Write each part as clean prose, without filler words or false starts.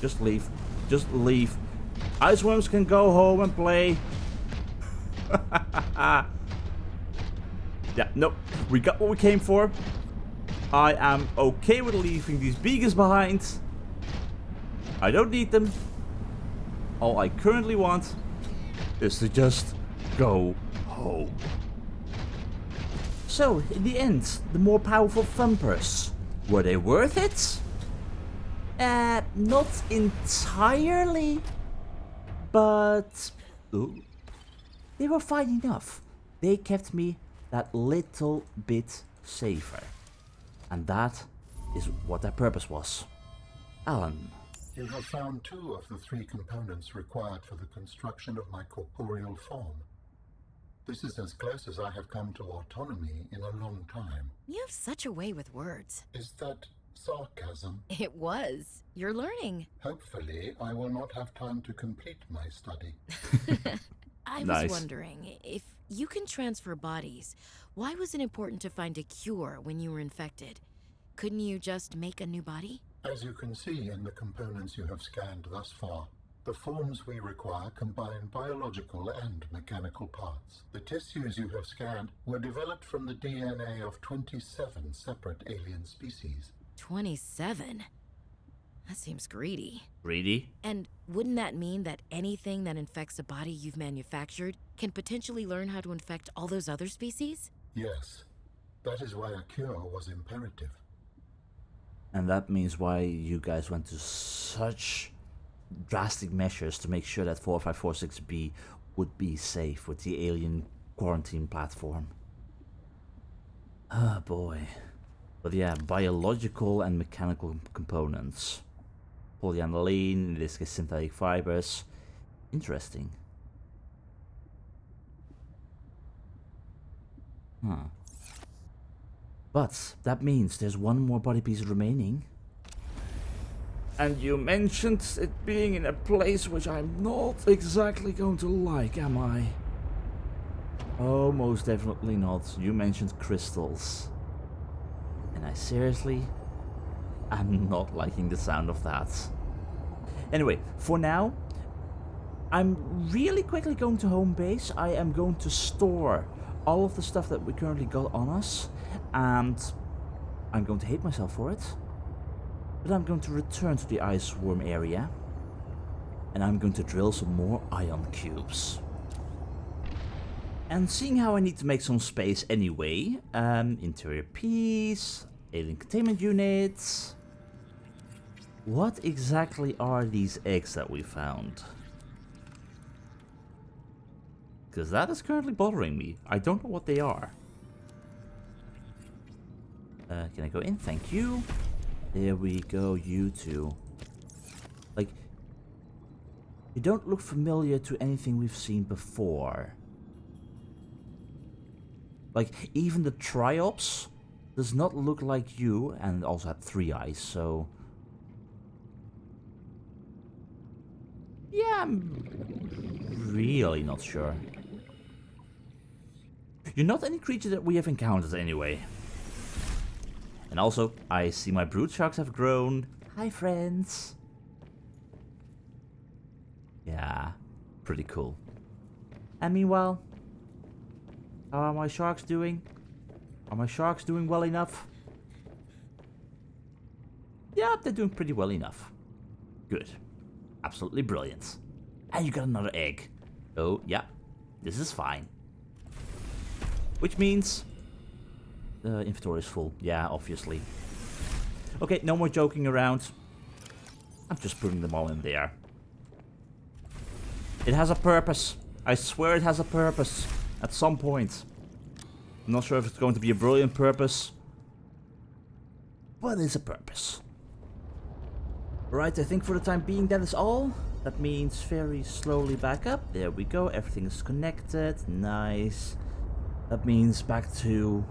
Just leave. Just leave. Ice worms can go home and play. Yeah, no. We got what we came for. I am okay with leaving these beacons behind. I don't need them. All I currently want is to just go home. So, in the end, the more powerful thumpers, were they worth it? Not entirely, but ooh, they were fine enough. They kept me that little bit safer. And that is what their purpose was. Alan. You have found 2 of the 3 components required for the construction of my corporeal form. This is as close as I have come to autonomy in a long time. You have such a way with words. Is that sarcasm? It was. You're learning. Hopefully, I will not have time to complete my study. I was wondering, if you can transfer bodies, why was it important to find a cure when you were infected? Couldn't you just make a new body? As you can see in the components you have scanned thus far, the forms we require combine biological and mechanical parts. The tissues you have scanned were developed from the DNA of 27 separate alien species. 27? That seems greedy. Greedy? And wouldn't that mean that anything that infects a body you've manufactured can potentially learn how to infect all those other species? Yes. That is why a cure was imperative. And that means why you guys went to such drastic measures to make sure that 4546B would be safe with the alien quarantine platform. Oh boy. But yeah, biological and mechanical components. Polyaniline, in this case synthetic fibers. Interesting. Huh. But that means there's one more body piece remaining. And you mentioned it being in a place which I'm not exactly going to like, am I? Oh, most definitely not. You mentioned crystals. And I seriously am not liking the sound of that. Anyway, for now, I'm really quickly going to home base. I am going to store all of the stuff that we currently got on us. And I'm going to hate myself for it. But I'm going to return to the ice worm area. And I'm going to drill some more ion cubes. And seeing how I need to make some space anyway, interior piece, alien containment units. What exactly are these eggs that we found? Because that is currently bothering me. I don't know what they are. Can I go in? Thank you. There we go, you two. Like, you don't look familiar to anything we've seen before. Like, even the Triops does not look like you, and also had 3 eyes, so... Yeah, I'm really not sure. You're not any creature that we have encountered anyway. And also, I see my brood sharks have grown. Hi, friends. Yeah, pretty cool. And meanwhile, how are my sharks doing? Are my sharks doing well enough? Yeah, they're doing pretty well enough. Good. Absolutely brilliant. And you got another egg. Oh, yeah. This is fine. Which means... inventory is full. Yeah, obviously. Okay, no more joking around. I'm just putting them all in there. It has a purpose. I swear it has a purpose. At some point. I'm not sure if it's going to be a brilliant purpose. But it's a purpose. Right, I think for the time being that is all. That means very slowly back up. There we go. Everything is connected. Nice. That means back to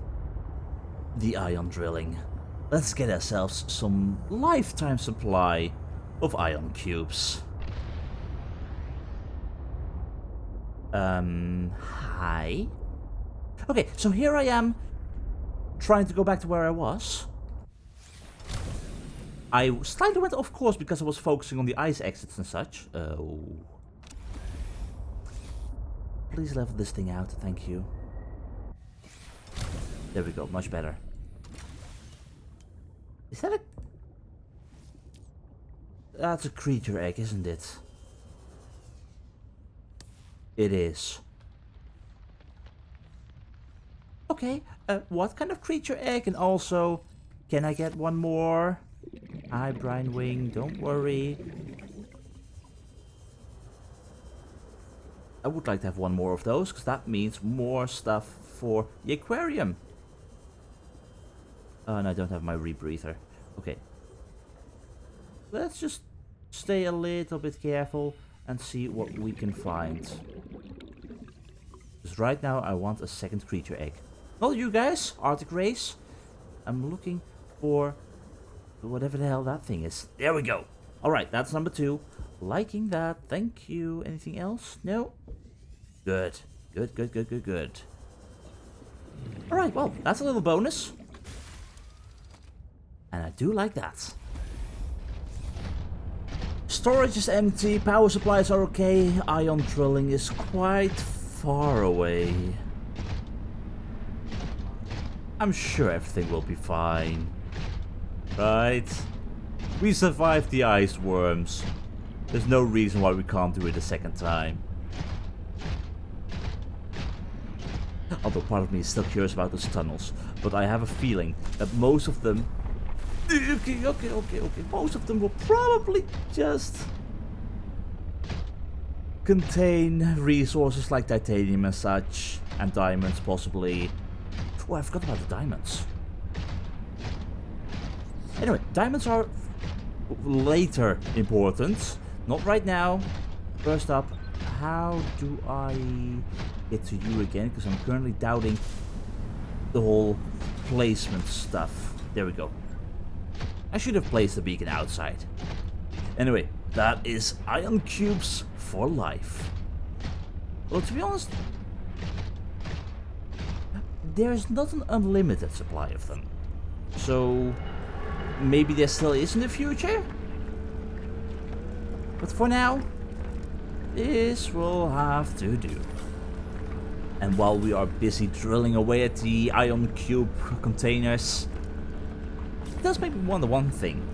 the ion drilling. Let's get ourselves some lifetime supply of ion cubes. Hi? Okay, so here I am, trying to go back to where I was. I slightly went off course because I was focusing on the ice exits and such. Oh. Please level this thing out, thank you. There we go, much better. Is that a... That's a creature egg, isn't it? It is. Okay, what kind of creature egg? And also, can I get one more? Hi, Brine Wing, don't worry. I would like to have one more of those, because that means more stuff for the aquarium. Oh, and I don't have my rebreather. Okay. Let's just stay a little bit careful and see what we can find. Because right now I want a second creature egg. Well, you guys, Arctic Race, I'm looking for whatever the hell that thing is. There we go. Alright, that's number 2. Liking that. Thank you. Anything else? No? Good. Good, good, good, good, good. Alright, well, that's a little bonus. And I do like that. Storage is empty, power supplies are okay, ion drilling is quite far away. I'm sure everything will be fine. Right? We survived the ice worms. There's no reason why we can't do it a second time. Although part of me is still curious about those tunnels. But I have a feeling that most of them... Okay. Most of them will probably just contain resources like titanium and such, and diamonds possibly. Oh, I forgot about the diamonds. Anyway, diamonds are later important, not right now. First up, how do I get to you again? Because I'm currently doubting the whole placement stuff. There we go. I should have placed the beacon outside. Anyway, that is iron cubes for life. Well, to be honest, there's not an unlimited supply of them. So, maybe there still is in the future? But for now, this will have to do. And while we are busy drilling away at the iron cube containers, it does make me wonder one thing.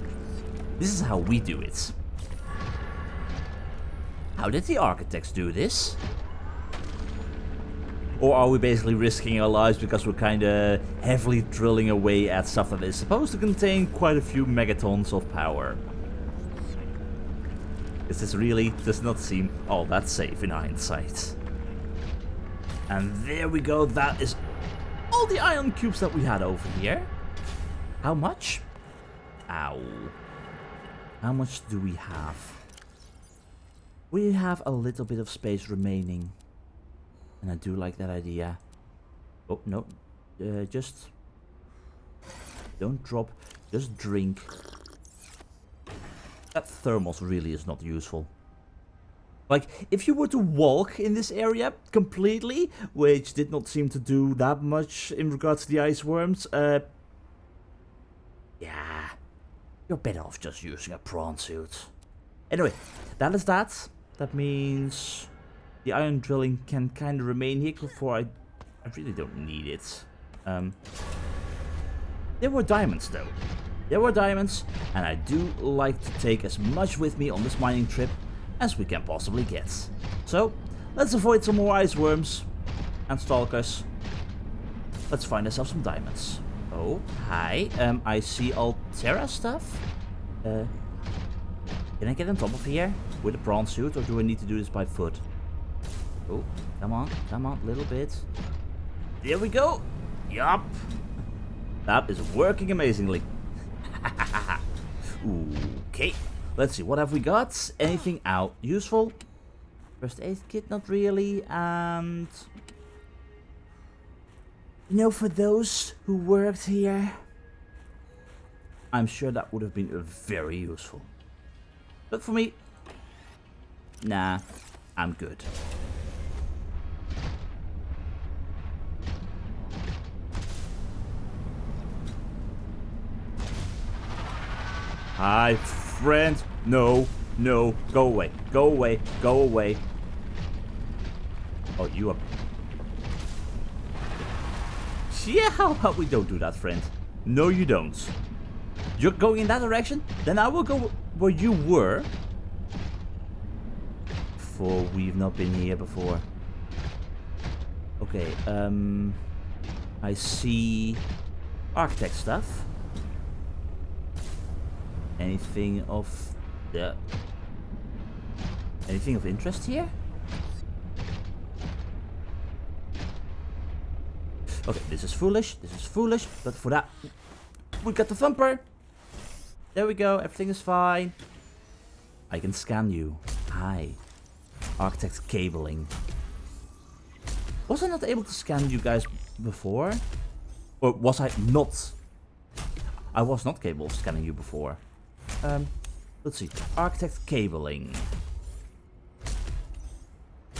This is how we do it. How did the architects do this? Or are we basically risking our lives because we're kinda heavily drilling away at stuff that is supposed to contain quite a few megatons of power? This really does not seem all that safe in hindsight. And there we go, that is all the iron cubes that we had over here. How much? Ow. How much do we have? We have a little bit of space remaining. And I do like that idea. Oh, no. Just... don't drop. Just drink. That thermos really is not useful. Like, if you were to walk in this area completely, which did not seem to do that much in regards to the ice worms, yeah, you're better off just using a prawn-suit. Anyway, that is that. That means the iron drilling can kind of remain here before I really don't need it. There were diamonds though. There were diamonds, and I do like to take as much with me on this mining trip as we can possibly get. So, let's avoid some more ice worms and stalkers. Let's find ourselves some diamonds. Oh, hi. I see Altera stuff. Can I get on top of here with a prawn-suit, or do I need to do this by foot? Oh, come on, little bit. There we go. Yup. That is working amazingly. Okay, let's see, what have we got? Anything out useful? First aid kit, not really, and... you know, for those who worked here, I'm sure that would have been very useful. But for me, nah, I'm good. Hi, friend. No, no, go away, go away, go away. Oh, you are... Yeah, how about we don't do that, friend? No, you don't. You're going in that direction? Then I will go where you were. For we've not been here before. Okay, I see architect stuff. Anything of interest here? Okay, this is foolish, but for that we got the thumper. There we go, everything is fine. I can scan you. Hi. Architect cabling. Was I not able to scan you guys before? Or was I not? I was not capable of scanning you before. Let's see. Architect cabling.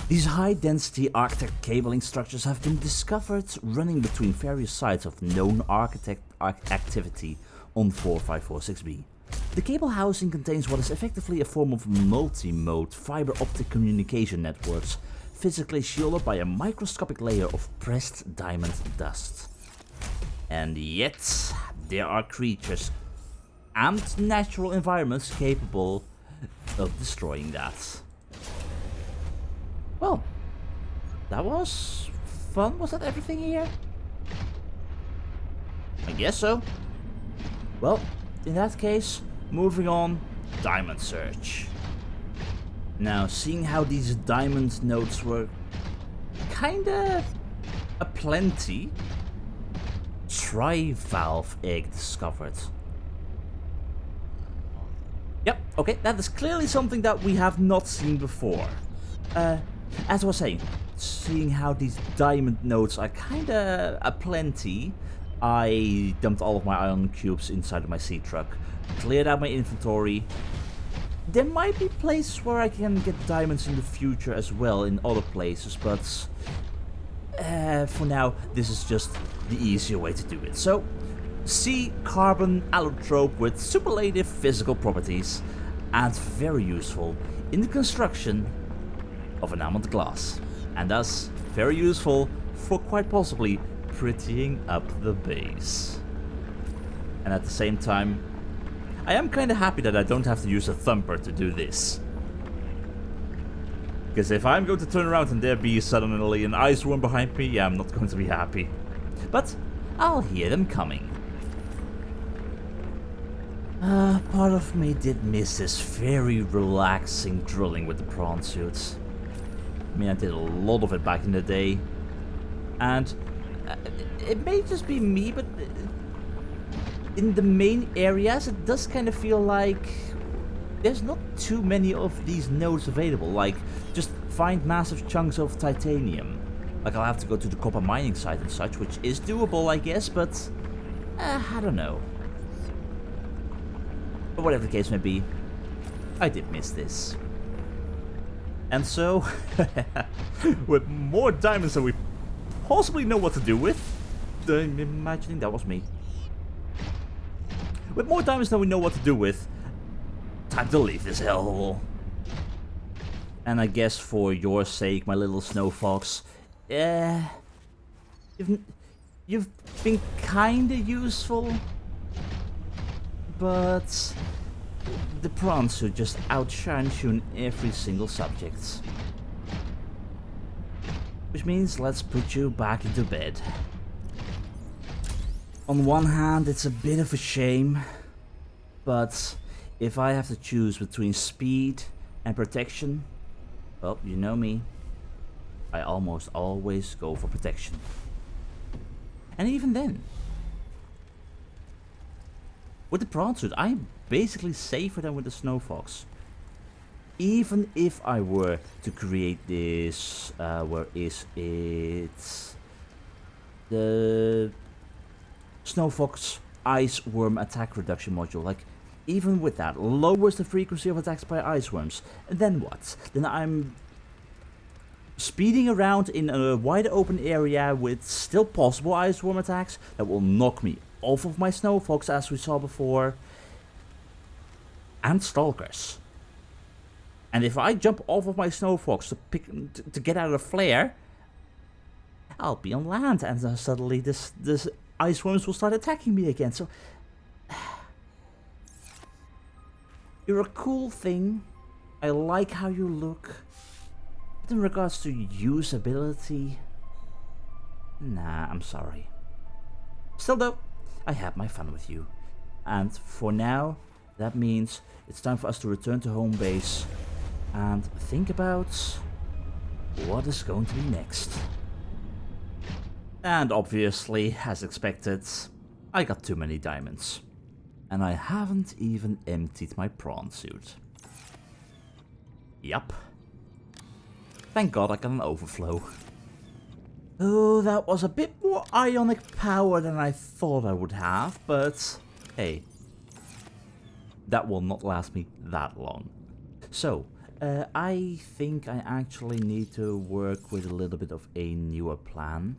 These high-density architect cabling structures have been discovered running between various sites of known architect activity on 4546B. The cable housing contains what is effectively a form of multi-mode fiber optic communication networks, physically shielded by a microscopic layer of pressed diamond dust. And yet, there are creatures and natural environments capable of destroying that. Well, that was fun. Was that everything here? I guess so. Well, in that case, moving on, diamond search. Now, seeing how these diamond nodes were kinda aplenty, Trivalve egg discovered. Yep, okay, that is clearly something that we have not seen before. As I was saying, seeing how these diamond nodes are kinda aplenty, I dumped all of my iron cubes inside of my sea truck, cleared out my inventory. There might be places where I can get diamonds in the future as well, in other places, but for now, this is just the easier way to do it. So, sea carbon allotrope with superlative physical properties, and very useful in the construction of enameled glass, and thus very useful for quite possibly prettying up the base. And at the same time, I am kinda happy that I don't have to use a thumper to do this. Because if I'm going to turn around and there be suddenly an ice worm behind me, yeah, I'm not going to be happy. But I'll hear them coming. Part of me did miss this very relaxing drilling with the prawn-suits. I mean, I did a lot of it back in the day. And it may just be me, but in the main areas, it does kind of feel like there's not too many of these nodes available. Like, just find massive chunks of titanium. Like, I'll have to go to the copper mining site and such, which is doable, I guess, but I don't know. But whatever the case may be, I did miss this. And so, with more diamonds than we possibly know what to do with, I'm imagining that was me. With more diamonds than we know what to do with, time to leave this hellhole. And I guess for your sake, my little snow fox, you've been kinda useful, but the prawn-suit just outshines you in every single subject. Which means let's put you back into bed. On one hand, it's a bit of a shame, but if I have to choose between speed and protection, well, you know me, I almost always go for protection. And even then, with the prawn-suit, I'm basically safer than with the snow fox. Even if I were to create this, where is it? The snow fox ice worm attack reduction module. Like, even with that, lowers the frequency of attacks by ice worms. And then what? Then I'm speeding around in a wide open area with still possible ice worm attacks that will knock me off of my snow fox, as we saw before. and stalkers. And if I jump off of my snow fox to get out of the flare, I'll be on land, and then suddenly this ice worms will start attacking me again. So you're a cool thing. I like how you look. But in regards to usability, nah, I'm sorry. Still though, I had my fun with you. And for now, that means it's time for us to return to home base and think about what is going to be next. And obviously, as expected, I got too many diamonds. And I haven't even emptied my prawn suit. Yup. Thank God I got an overflow. Oh, that was a bit more ionic power than I thought I would have, but hey, that will not last me that long. So, I think I actually need to work with a little bit of a newer plan.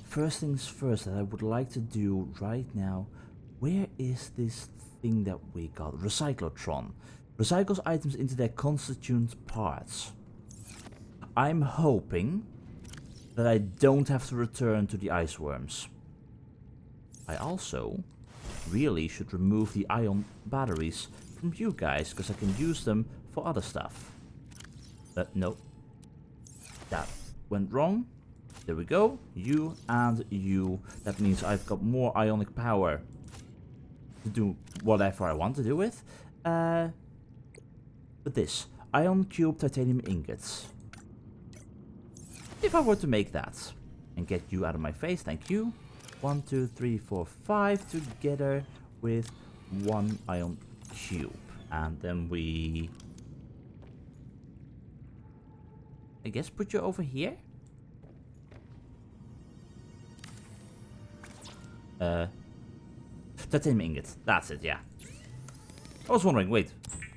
First things first, that I would like to do right now, where is this thing that we got? Recyclotron. Recycles items into their constituent parts. I'm hoping that I don't have to return to the ice worms. I also really should remove the ion batteries from you guys, because I can use them for other stuff. But no. That went wrong. There we go. You and you. That means I've got more ionic power to do whatever I want to do with. But this. Ion cube titanium ingots. If I were to make that and get you out of my face, thank you. 1, 2, 3, 4, 5 together with 1 ion cube. And then we, I guess, put you over here. Titanium ingots. That's it, yeah. I was wondering, wait,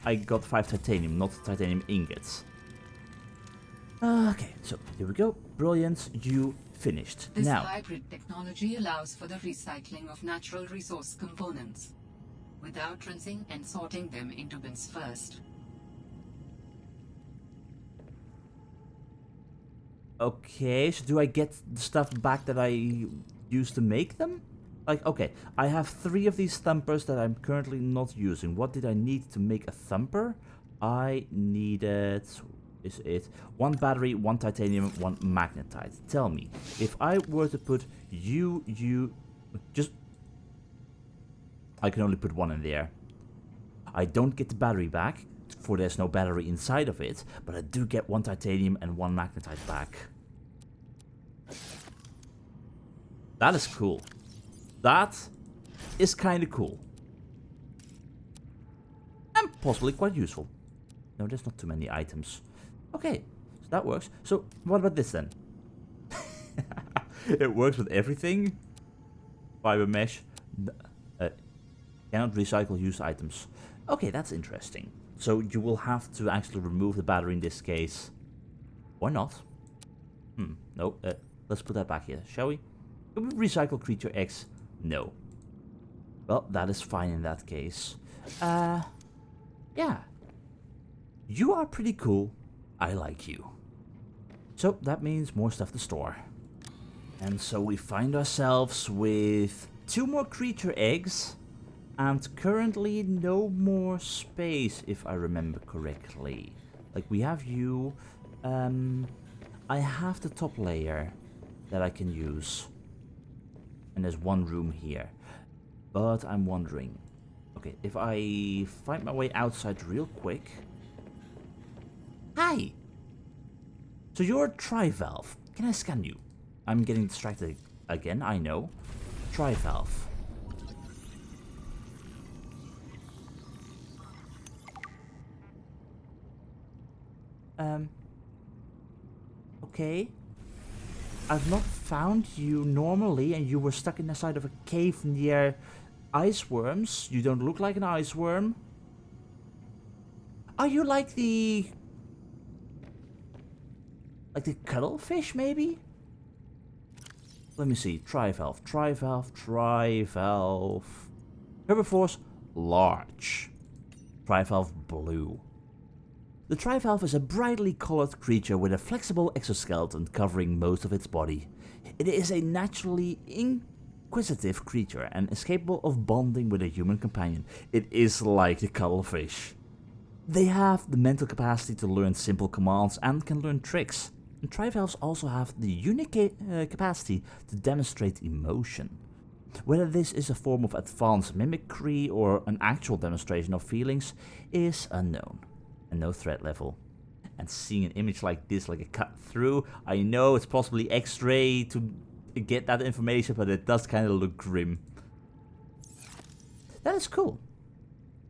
I got 5 titanium, not titanium ingots. Okay, so here we go. Brilliant, you finished. This now, hybrid technology allows for the recycling of natural resource components, without rinsing and sorting them into bins first. okay, so do I get the stuff back that I used to make them? Like, okay, I have 3 of these thumpers that I'm currently not using. What did I need to make a thumper? I needed, is it 1 battery, 1 titanium, 1 magnetite. Tell me, if I were to put just, I can only put 1 in there. I don't get the battery back, for there's no battery inside of it, but I do get 1 titanium and 1 magnetite back. That is cool. That is kind of cool. And possibly quite useful. No, there's not too many items. Okay, so that works. So, what about this then? It works with everything. Fiber mesh. Cannot recycle used items. Okay, that's interesting. So you will have to actually remove the battery in this case. Or not. No, let's put that back here, shall we? Can we recycle creature X? No. Well, that is fine in that case. Yeah. You are pretty cool. I like you. So that means more stuff to store. And so we find ourselves with 2 more creature eggs. And currently no more space, if I remember correctly. Like, we have you. I have the top layer that I can use. And there's 1 room here. But I'm wondering. Okay, if I find my way outside real quick. Hi! So you're a Trivalve. Can I scan you? I'm getting distracted again, I know. Trivalve. Okay. I've not found you normally, and you were stuck in the side of a cave near ice worms. You don't look like an ice worm. Are you like the cuttlefish, maybe? Let me see. Trivalve. Herbivores, large. Trivalve Blue. The Trivalve is a brightly colored creature with a flexible exoskeleton covering most of its body. It is a naturally inquisitive creature and is capable of bonding with a human companion. It is like the cuttlefish. They have the mental capacity to learn simple commands and can learn tricks. And Trivalves also have the unique capacity to demonstrate emotion. Whether this is a form of advanced mimicry or an actual demonstration of feelings is unknown, and no threat level. And seeing an image like this, like a cut through, I know it's possibly X-ray to get that information, but it does kind of look grim. That is cool.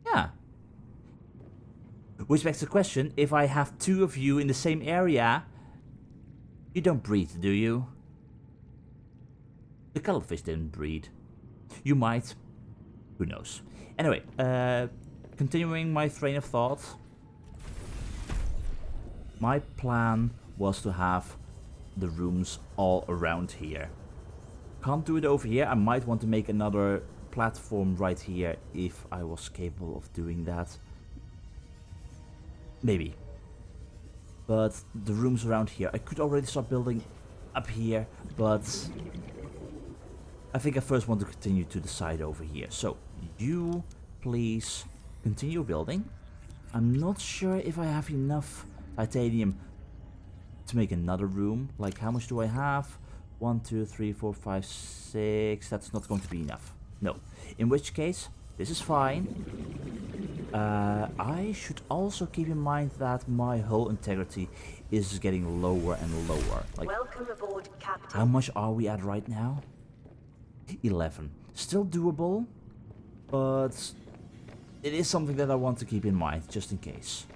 Yeah. Which begs the question, if I have two of you in the same area, you don't breed, do you? The cuttlefish didn't breed. You might. Who knows? Anyway, continuing my train of thought. My plan was to have the rooms all around here. Can't do it over here. I might want to make another platform right here if I was capable of doing that. Maybe. But the rooms around here, I could already start building up here, but I think I first want to continue to the side over here. So, you please continue building. I'm not sure if I have enough titanium to make another room. Like, how much do I have? 1, 2, 3, 4, 5, 6. That's not going to be enough. No. In which case, this is fine. I should also keep in mind that my hull integrity is getting lower and lower. Like, welcome aboard, Captain. How much are we at right now? 11. Still doable, but it is something that I want to keep in mind, just in case.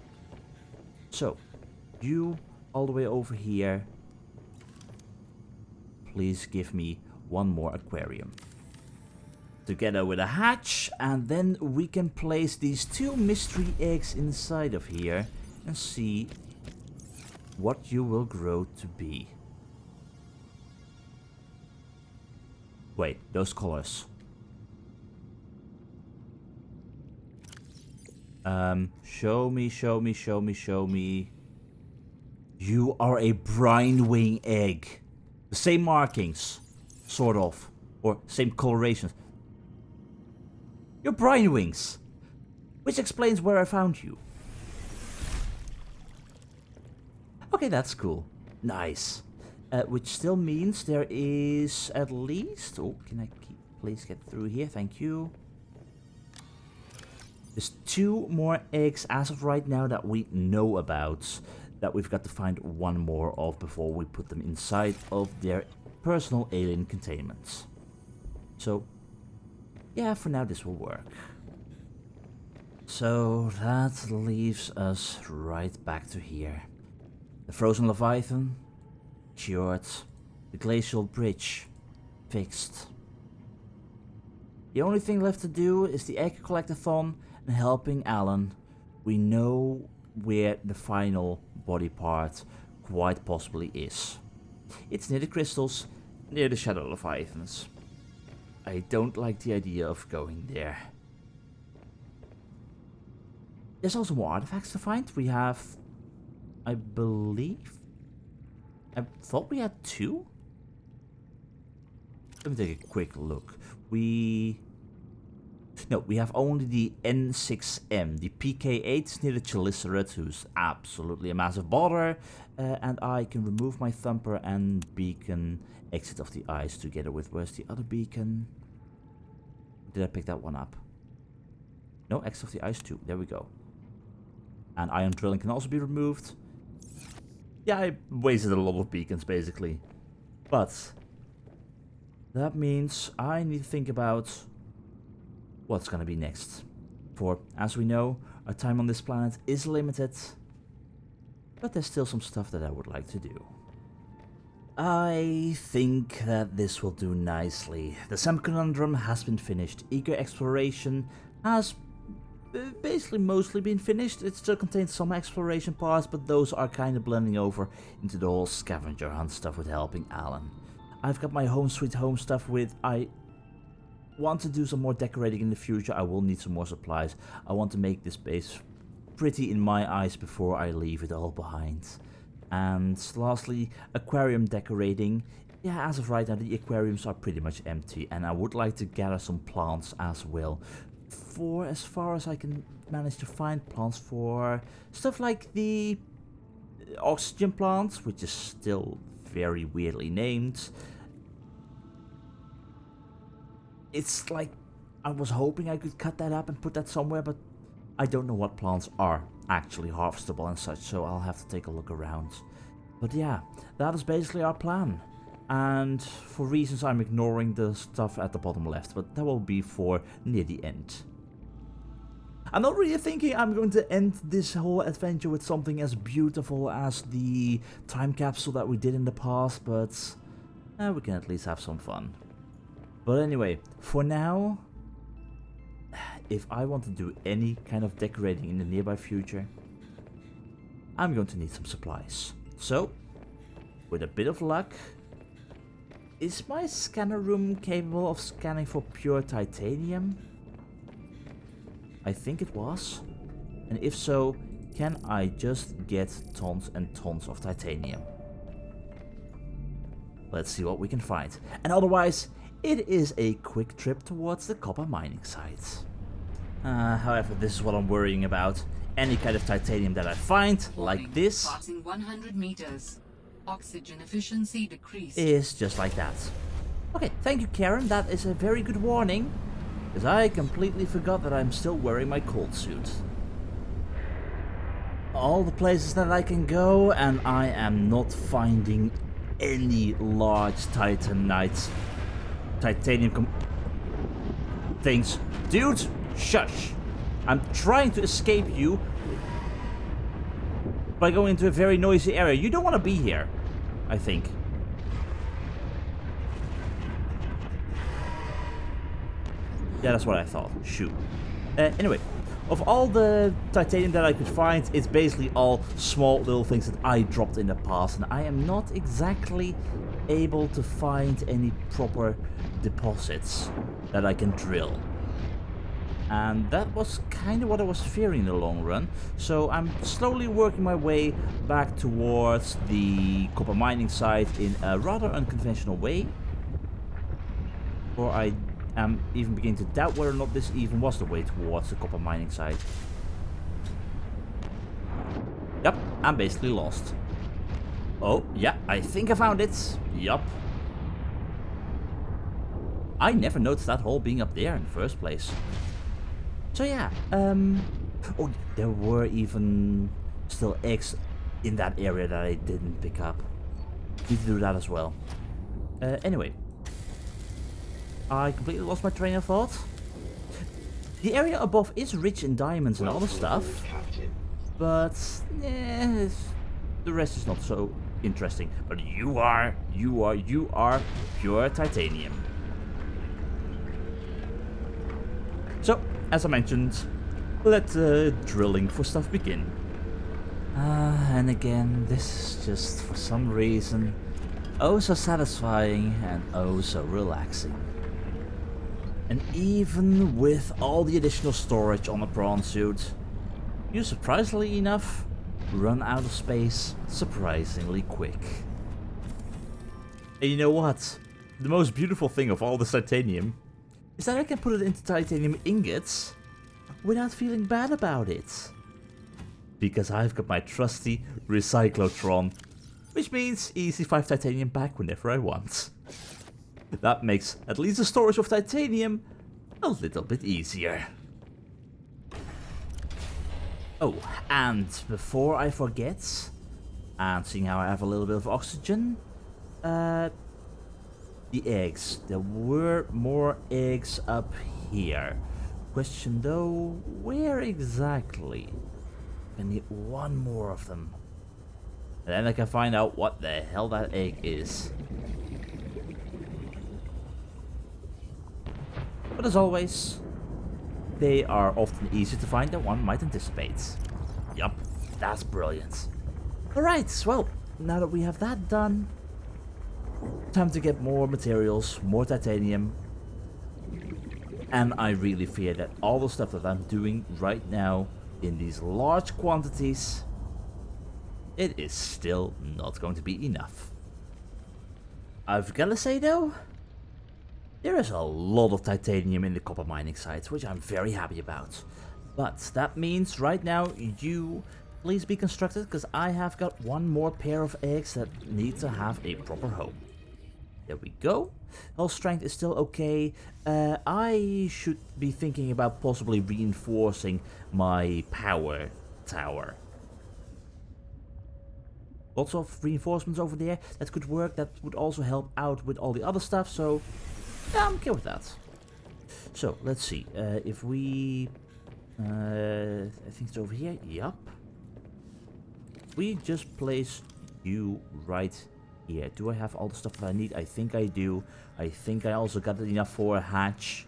So, you all the way over here, please give me one more aquarium. Together with a hatch, and then we can place these 2 mystery eggs inside of here and see what you will grow to be. Wait, those colors. Show me. You are a brine-wing egg. The same markings, sort of, or same colorations. You're brine wings, which explains where I found you. Okay, that's cool. Nice. Which still means there is at least... Oh, can I please get through here? Thank you. There's 2 more eggs as of right now that we know about, that we've got to find 1 more of before we put them inside of their personal alien containments. So, yeah, for now this will work. So that leaves us right back to here. The frozen Leviathan, cured. The glacial bridge, fixed. The only thing left to do is the egg collectathon and helping Alan. We know where the final body part quite possibly is. It's near the crystals, near the shadow Leviathans. I don't like the idea of going there. There's also more artifacts to find. We have, I thought we had 2? Let me take a quick look. No, we have only the N6M, the PK8 near the Chelicerates, who's absolutely a massive bother, and I can remove my thumper and beacon exit of the ice together with, where's the other beacon? Did I pick that one up? No, exit of the ice too, there we go. And iron drilling can also be removed. Yeah, I wasted a lot of beacons basically. But that means I need to think about what's gonna be next. For, as we know, our time on this planet is limited, but there's still some stuff that I would like to do. I think that this will do nicely. The Sam Conundrum has been finished. Eager Exploration has basically mostly been finished. It still contains some exploration parts, but those are kind of blending over into the whole scavenger hunt stuff with helping Alan. I've got my home sweet home stuff with want to do some more decorating in the future, I will need some more supplies. I want to make this base pretty in my eyes before I leave it all behind. And lastly, aquarium decorating. Yeah, as of right now, the aquariums are pretty much empty, and I would like to gather some plants as well. For as far as I can manage to find plants for stuff like the oxygen plants, which is still very weirdly named. It's like I was hoping I could cut that up and put that somewhere, but I don't know what plants are actually harvestable and such, so I'll have to take a look around. But yeah, that is basically our plan. And for reasons I'm ignoring the stuff at the bottom left, but that will be for near the end. I'm not really thinking I'm going to end this whole adventure with something as beautiful as the time capsule that we did in the past, but we can at least have some fun. But anyway, for now, if I want to do any kind of decorating in the nearby future, I'm going to need some supplies. So, with a bit of luck, is my scanner room capable of scanning for pure titanium? I think it was. And if so, can I just get tons and tons of titanium? Let's see what we can find. And otherwise, it is a quick trip towards the copper mining site. However, this is what I'm worrying about. Any kind of titanium that I find, like this, passing 100 meters. Oxygen efficiency decreased. Is just like that. Okay, thank you, Karen. That is a very good warning, because I completely forgot that I'm still wearing my cold suit. All the places that I can go, and I am not finding any large titanium things. Dude, shush. I'm trying to escape you by going into a very noisy area. You don't want to be here, I think. Yeah, that's what I thought. Shoot. Anyway, of all the titanium that I could find, it's basically all small little things that I dropped in the past, and I am not exactly able to find any proper deposits that I can drill. And that was kind of what I was fearing in the long run. So I'm slowly working my way back towards the copper mining site in a rather unconventional way. Or I am even beginning to doubt whether or not this even was the way towards the copper mining site. Yep, I'm basically lost. Oh, yeah, I think I found it. Yup. I never noticed that hole being up there in the first place. So yeah, oh, there were even still eggs in that area that I didn't pick up. Need to do that as well. Anyway, I completely lost my train of thought. The area above is rich in diamonds and other stuff, but the rest is not so interesting. But you are pure titanium. So, as I mentioned, let drilling for stuff begin. And again, this is just for some reason oh so satisfying and oh so relaxing. And even with all the additional storage on the prawn-suit, you surprisingly enough run out of space surprisingly quick. And you know what? The most beautiful thing of all this titanium is that I can put it into titanium ingots without feeling bad about it. Because I've got my trusty Recyclotron, which means easy 5 titanium back whenever I want. That makes at least the storage of titanium a little bit easier. Oh, and before I forget, and seeing how I have a little bit of oxygen, the eggs. There were more eggs up here. Question though, where exactly? I need one more of them. And then I can find out what the hell that egg is. But as always, they are often easier to find than one might anticipate. Yup, that's brilliant. Alright, well, now that we have that done, time to get more materials, more titanium. And I really fear that all the stuff that I'm doing right now in these large quantities, it is still not going to be enough. I've gotta say though, there is a lot of titanium in the copper mining sites, which I'm very happy about. But that means right now you please be constructed, because I have got one more pair of eggs that need to have a proper home. There we go. Hull strength is still okay. I should be thinking about possibly reinforcing my power tower. Lots of reinforcements over there. That could work. That would also help out with all the other stuff. So, yeah, I'm okay with that. So, let's see. If we... I think it's over here. Yup. We just place you right here. Do I have all the stuff that I need? I think I do. I think I also got enough for a hatch.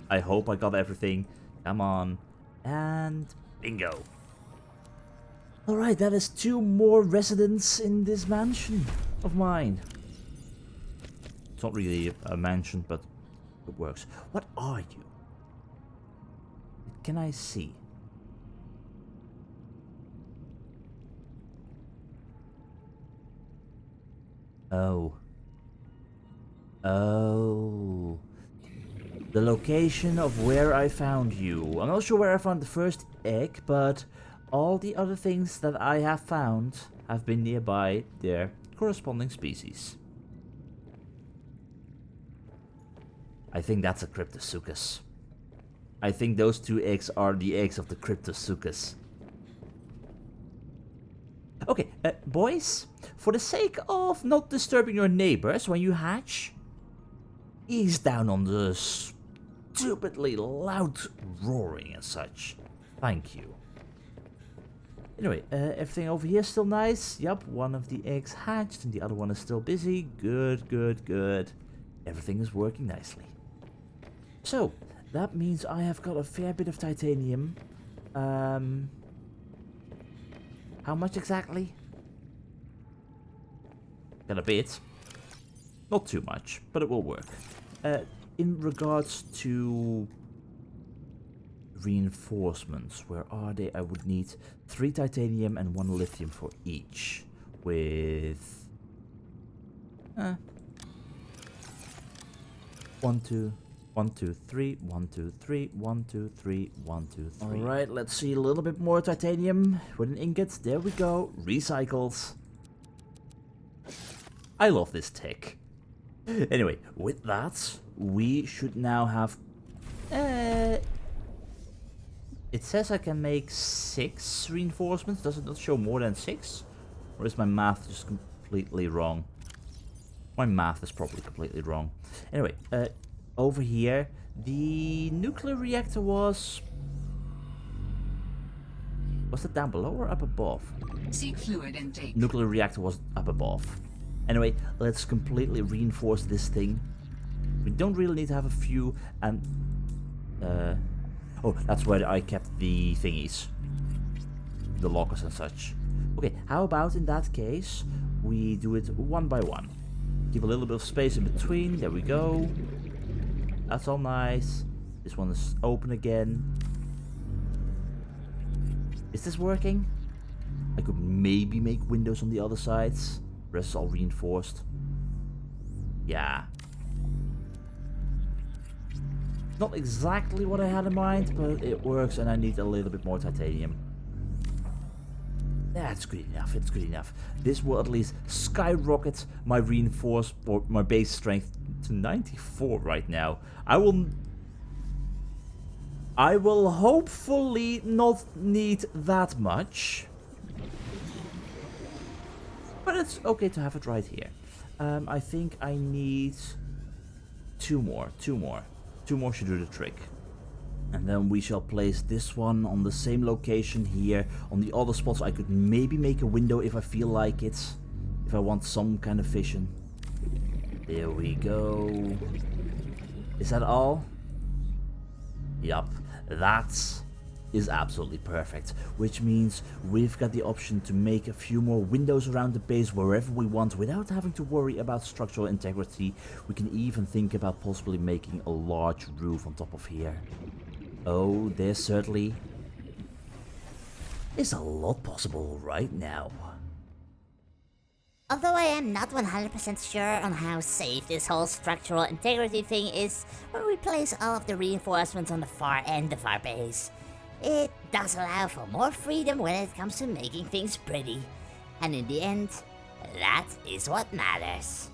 I hope I got everything. Come on. And bingo. Alright, that is 2 more residents in this mansion of mine. It's not really a mansion, but it works. What are you? Can I see? Oh. Oh. The location of where I found you. I'm not sure where I found the first egg, but all the other things that I have found have been nearby their corresponding species. I think that's a Cryptosuchus. I think those 2 eggs are the eggs of the Cryptosuchus. Okay, boys, for the sake of not disturbing your neighbors when you hatch, ease down on the stupidly loud roaring and such. Thank you. Anyway, everything over here is still nice. Yup, one of the eggs hatched and the other one is still busy. Good, good, good. Everything is working nicely. So, that means I have got a fair bit of titanium. How much exactly? Got a bit. Not too much, but it will work. In regards to reinforcements, where are they? I would need 3 titanium and 1 lithium for each. With 1, 2, 1, 2, 3, 1, 2, 3, 1, 2, 3, 1, 2, 3. Alright, let's see a little bit more titanium with an ingot. There we go. Recycles. I love this tech. Anyway, with that, we should now have... It says I can make 6 reinforcements. Does it not show more than 6? Or is my math just completely wrong? My math is probably completely wrong. Anyway, over here, the nuclear reactor was... Was it down below or up above? Seek fluid intake. Nuclear reactor was up above. Anyway, let's completely reinforce this thing. We don't really need to have a few, and... oh, that's where I kept the thingies. The lockers and such. Okay, how about in that case, we do it one by one. Keep a little bit of space in between. There we go. That's all nice. This one is open again. Is this working? I could maybe make windows on the other sides. Rest is all reinforced. Yeah. Not exactly what I had in mind, but it works and I need a little bit more titanium. That's good enough, it's good enough. This will at least skyrocket my reinforced, or my base strength to 94 right now. I will hopefully not need that much. But it's okay to have it right here. I think I need 2 more. 2 more should do the trick. And then we shall place this one on the same location here. On the other spots I could maybe make a window if I feel like it. If I want some kind of vision. There we go. Is that all? Yup. That is absolutely perfect, which means we've got the option to make a few more windows around the base wherever we want without having to worry about structural integrity. We can even think about possibly making a large roof on top of here. Oh, there certainly is a lot possible right now. Although I am not 100% sure on how safe this whole structural integrity thing is when we place all of the reinforcements on the far end of our base, it does allow for more freedom when it comes to making things pretty. And in the end, that is what matters.